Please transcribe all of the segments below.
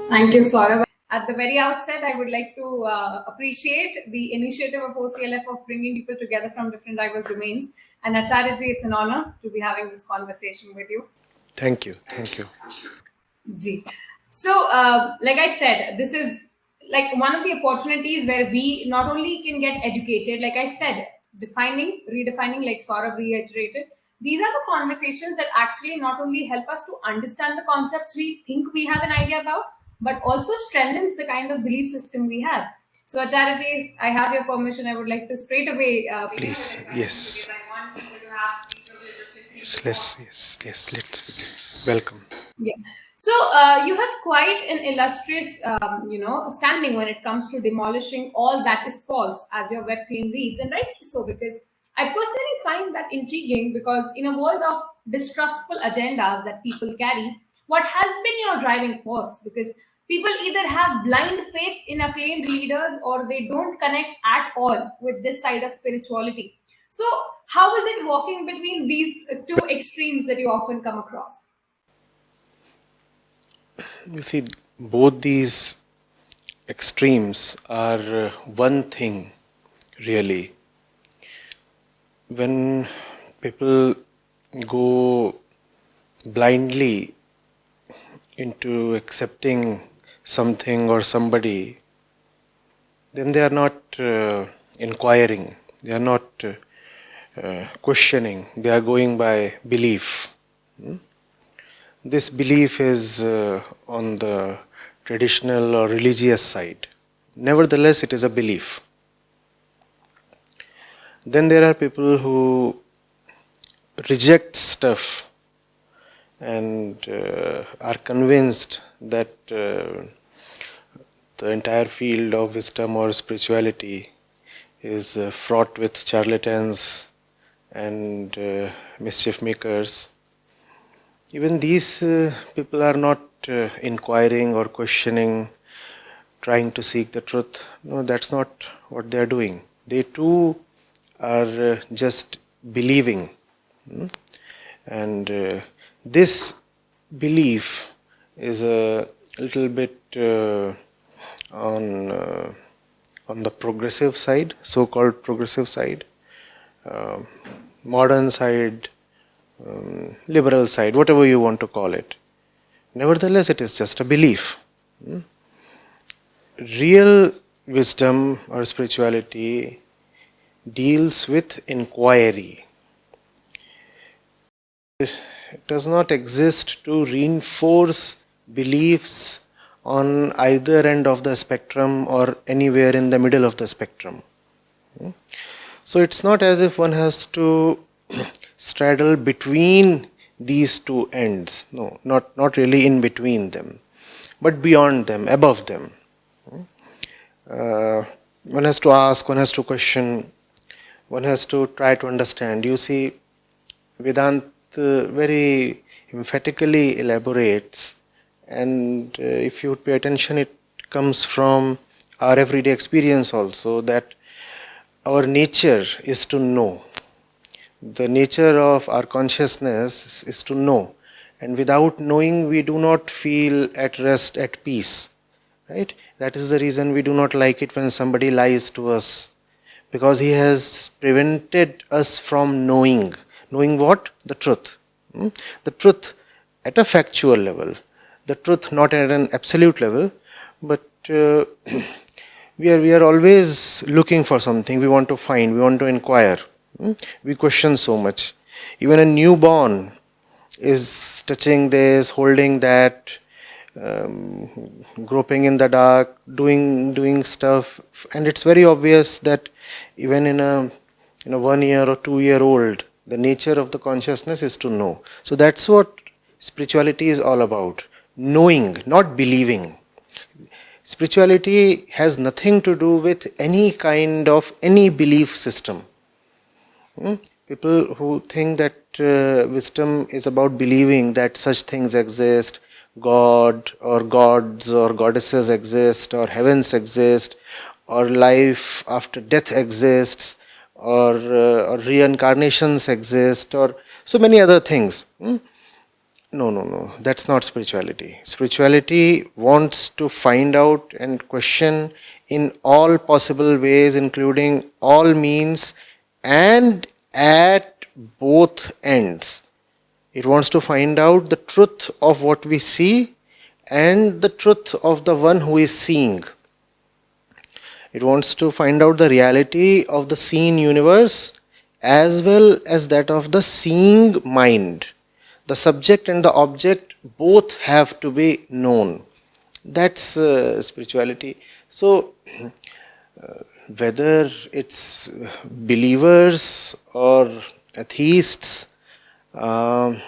Thank you, Saurabh. At the very outset, I would like to appreciate the initiative of OCLF of bringing people together from different diverse domains. And Acharya ji, it's an honor to be having this conversation with you. Thank you. Thank you. Ji. So, like I said, this is like one of the opportunities where we not only can get educated, like I said, defining, redefining, like Saurabh reiterated. These are the conversations that actually not only help us to understand the concepts we think we have an idea about, but also strengthens the kind of belief system we have. So, Acharya ji, I have your permission. I would like to straight away Please. Yes. because I want people to have the privilege of listening Yes. to Let's begin. Welcome. yeah. So you have quite an illustrious, standing when it comes to demolishing all that is false, as your web claim reads, and rightly so, because I personally find that intriguing. Because in a world of distrustful agendas that people carry, what has been your driving force? Because people either have blind faith in acclaimed leaders, or they don't connect at all with this side of spirituality. So, how is it walking between these two extremes that you often come across? You see, both these extremes are one thing, really. When people go blindly into accepting something or somebody, then they are not inquiring, they are not questioning, they are going by belief. This belief is on the traditional or religious side. Nevertheless, it is a belief. Then there are people who reject stuff and are convinced that the entire field of wisdom or spirituality is fraught with charlatans and mischief makers. Even these people are not inquiring or questioning, trying to seek the truth. No, that's not what they are doing. They too are just believing. And this belief is a little bit on the progressive side, so-called progressive side, modern side, liberal side, whatever you want to call it. Nevertheless, it is just a belief. Real wisdom or spirituality deals with inquiry. It does not exist to reinforce beliefs on either end of the spectrum or anywhere in the middle of the spectrum. So it's not as if one has to straddle between these two ends. No, not really in between them, but beyond them, above them. One has to ask, one has to question, one has to try to understand. You see, Vedanta very emphatically elaborates, and if you pay attention, it comes from our everyday experience also, that our nature is to know. The nature of our consciousness is to know. And without knowing, we do not feel at rest, at peace. Right? That is the reason we do not like it when somebody lies to us. Because he has prevented us from knowing. Knowing what? The truth. The truth at a factual level. The truth not at an absolute level. But we are always looking for something. We want to find, we want to inquire. We question so much. Even a newborn is touching this, holding that, groping in the dark, doing stuff, and it's very obvious that even in a 1 year or 2 year old, the nature of the consciousness is to know. So that's what spirituality is all about. Knowing, not believing. Spirituality has nothing to do with any kind of any belief system. People who think that wisdom is about believing that such things exist, God or gods or goddesses exist, or heavens exist, or life after death exists, or reincarnations exist, or so many other things. No. That's not spirituality. Spirituality wants to find out and question in all possible ways, including all means and at both ends. It wants to find out the truth of what we see and the truth of the one who is seeing. It wants to find out the reality of the seen universe as well as that of the seeing mind. The subject and the object both have to be known. That's spirituality. So, whether it's believers or atheists, um,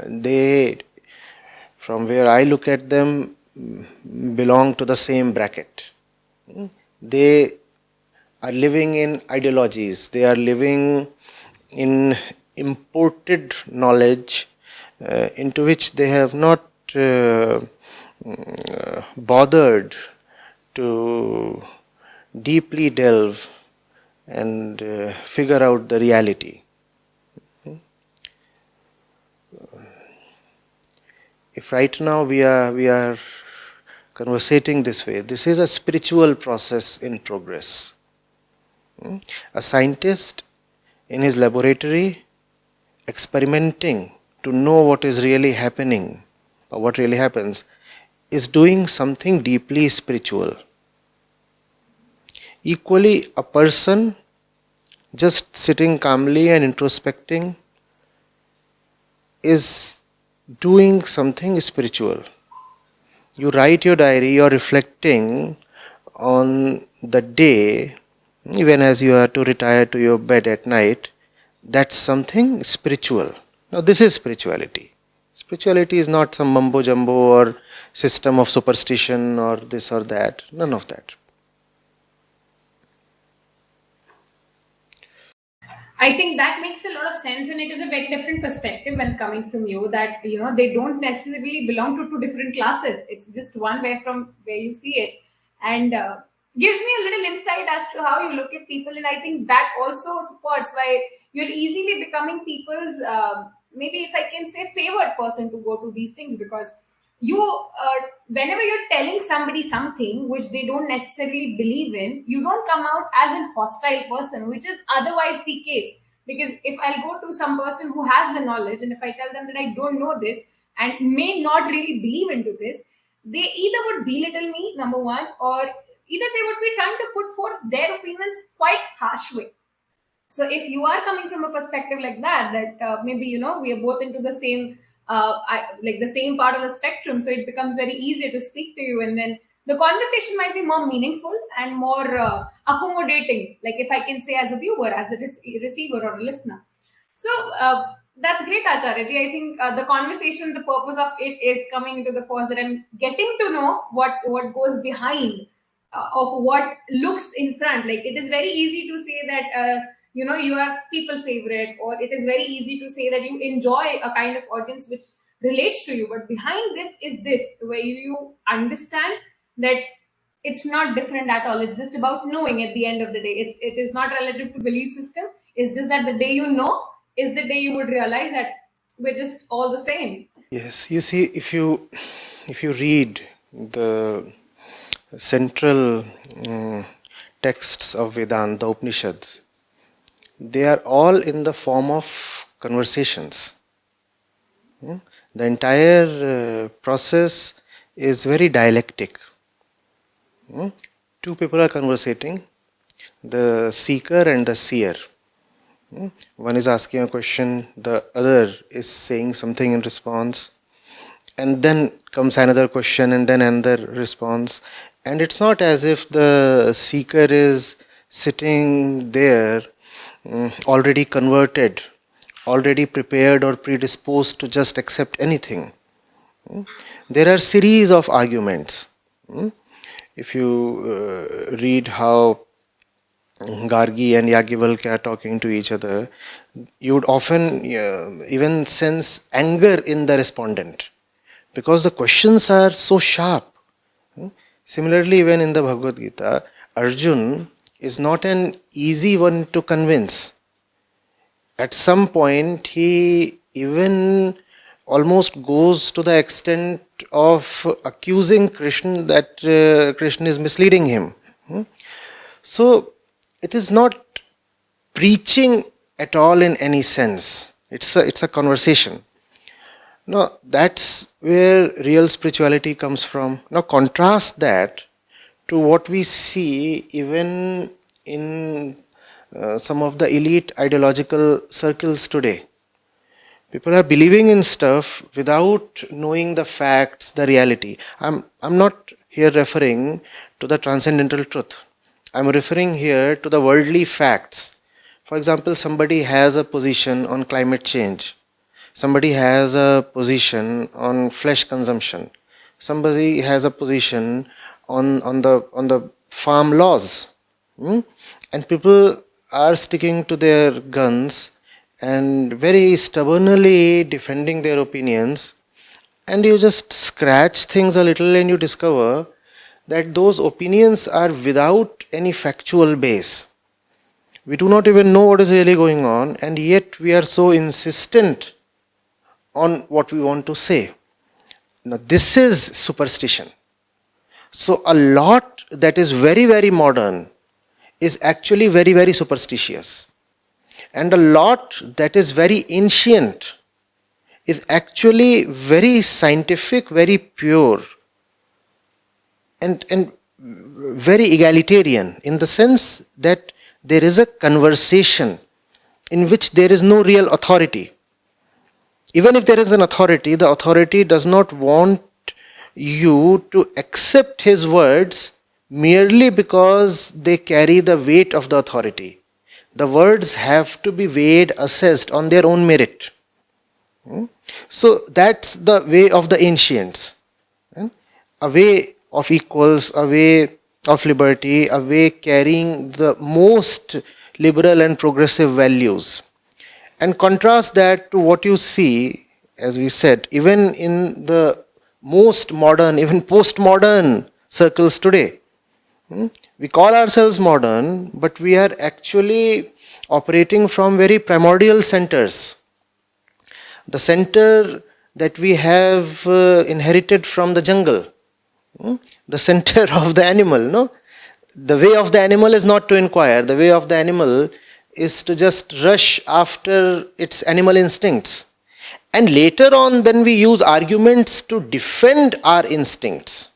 they, from where I look at them, belong to the same bracket. They are living in ideologies, they are living in imported knowledge into which they have not bothered to deeply delve and figure out the reality. If right now we are conversating this way, this is a spiritual process in progress. A scientist in his laboratory experimenting to know what is really happening or what really happens is doing something deeply spiritual. Equally, a person just sitting calmly and introspecting is doing something spiritual. You write your diary, you are reflecting on the day, even as you are to retire to your bed at night. That's something spiritual. Now, this is spirituality. Spirituality is not some mumbo jumbo or system of superstition or this or that. None of that. I think that makes a lot of sense, and it is a very different perspective when coming from you. That they don't necessarily belong to two different classes. It's just one way from where you see it, and gives me a little insight as to how you look at people. And I think that also supports why you're easily becoming people's maybe, if I can say, favored person to go to these things, because you whenever you're telling somebody something which they don't necessarily believe in, you don't come out as a hostile person, which is otherwise the case. Because if I'll go to some person who has the knowledge, and if I tell them that I don't know this and may not really believe into this, they either would belittle me, number one, or either they would be trying to put forth their opinions quite harsh way. So if you are coming from a perspective like that, that maybe we are both into the same like the same part of the spectrum, so it becomes very easy to speak to you, and then the conversation might be more meaningful and more accommodating, like if I can say, as a viewer, as a receiver or a listener. So that's great, Acharya ji. I think the conversation, the purpose of it is coming into the force, that I'm getting to know what goes behind of what looks in front. Like, it is very easy to say that you are people favorite, or it is very easy to say that you enjoy a kind of audience which relates to you. But behind this is this, where you understand that it's not different at all. It's just about knowing at the end of the day. It is not relative to belief system. It's just that the day you know is the day you would realize that we're just all the same. Yes, you see, if you read the central texts of Vedanta, the Upanishads, they are all in the form of conversations. The entire process is very dialectic. Two people are conversating, the seeker and the seer. One is asking a question, the other is saying something in response, and then comes another question and then another response. And it's not as if the seeker is sitting there already converted, already prepared or predisposed to just accept anything. There are series of arguments. If you read how Gargi and Yagyavalkya are talking to each other, you would often even sense anger in the respondent, because the questions are so sharp. Similarly, even in the Bhagavad Gita, Arjun is not an easy one to convince. At some point, he even almost goes to the extent of accusing Krishna that Krishna is misleading him. So it is not preaching at all in any sense. It's a conversation. Now that's where real spirituality comes from. Now contrast that to what we see even in some of the elite ideological circles today. People are believing in stuff without knowing the facts, the reality. I'm not here referring to the transcendental truth. I'm referring here to the worldly facts. For example, somebody has a position on climate change. Somebody has a position on flesh consumption. Somebody has a position on the farm laws. And people are sticking to their guns and very stubbornly defending their opinions, and you just scratch things a little and you discover that those opinions are without any factual base. We do not even know what is really going on, and yet we are so insistent on what we want to say. Now this is superstition. So a lot that is very, very modern is actually very, very superstitious. And a lot that is very ancient is actually very scientific, very pure, and very egalitarian, in the sense that there is a conversation in which there is no real authority. Even if there is an authority, the authority does not want you to accept his words merely because they carry the weight of the authority. The words have to be weighed, assessed on their own merit. So that's the way of the ancients. A way of equals, a way of liberty, a way carrying the most liberal and progressive values. And contrast that to what you see, as we said, even in the most modern, even postmodern circles today. We call ourselves modern, but we are actually operating from very primordial centers. The center that we have inherited from the jungle, the center of the animal. No? The way of the animal is not to inquire. The way of the animal is to just rush after its animal instincts. And later on, then we use arguments to defend our instincts.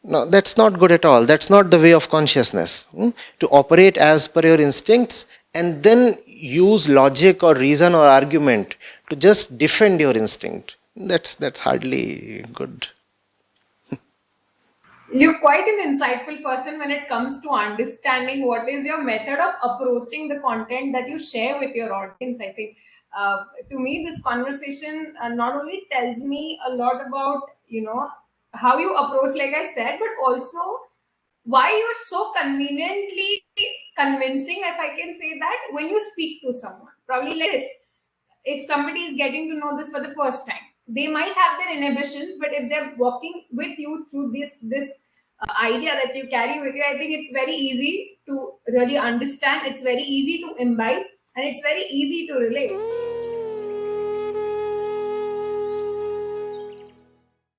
No, that's not good at all. That's not the way of consciousness. To operate as per your instincts and then use logic or reason or argument to just defend your instinct. That's hardly good. You're quite an insightful person when it comes to understanding what is your method of approaching the content that you share with your audience. I think to me, this conversation not only tells me a lot about, how you approach, like I said, but also why you're so conveniently convincing, if I can say that, when you speak to someone. Probably like this: if somebody is getting to know this for the first time, they might have their inhibitions, but if they're walking with you through this idea that you carry with you, I think it's very easy to really understand, it's very easy to imbibe, and it's very easy to relate.